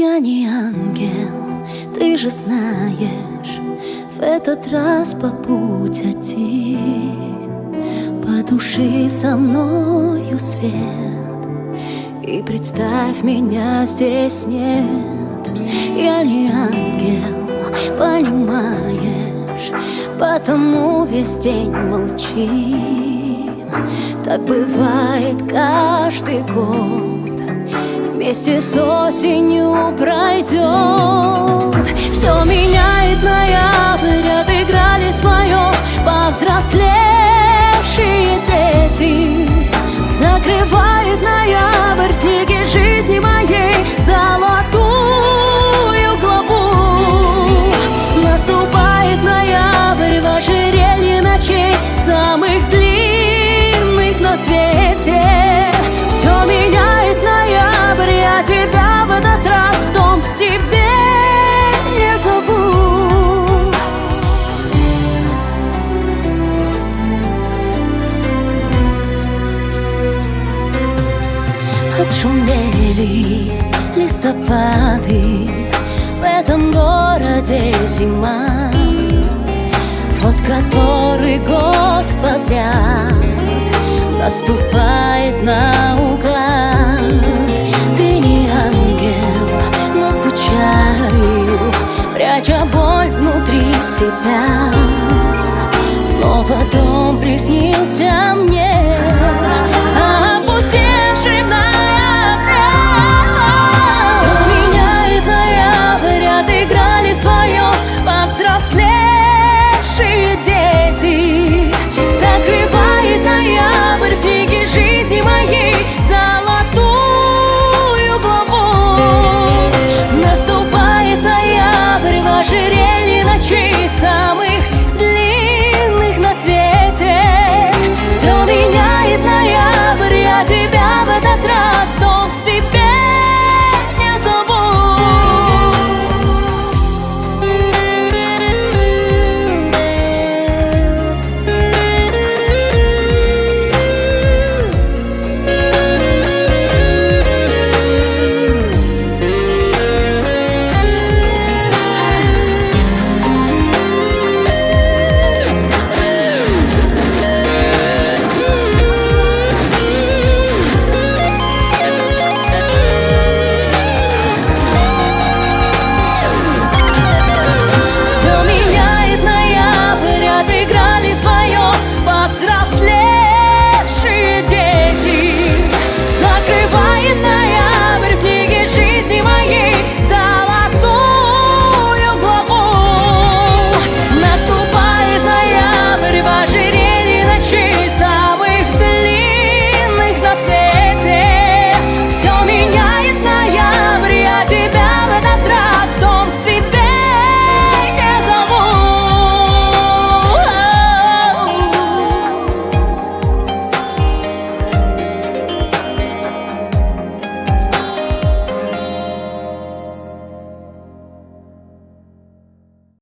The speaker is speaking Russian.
Я не ангел, ты же знаешь, в этот раз побудь один. Потуши со мною свет и представь, меня здесь нет. Я не ангел, понимаешь, потому весь день молчим. Так бывает каждый год, вместе с осенью пройдет. Все меняет ноябрь, отыграли свое повзрослевшие дети. Закрывает ноябрь в книге жизни моей золотую главу. Наступает ноябрь в ожерелье ночей, самых длинных на свете. Все меняет ноябрь, я тебя в этот раз в дом к себе не зову. Отшумели листопады, в этом городе зима. Вот который год подряд наступает наугад. Ты не ангел, но скучаю, пряча боль внутри себя. Снова дом приснился мне.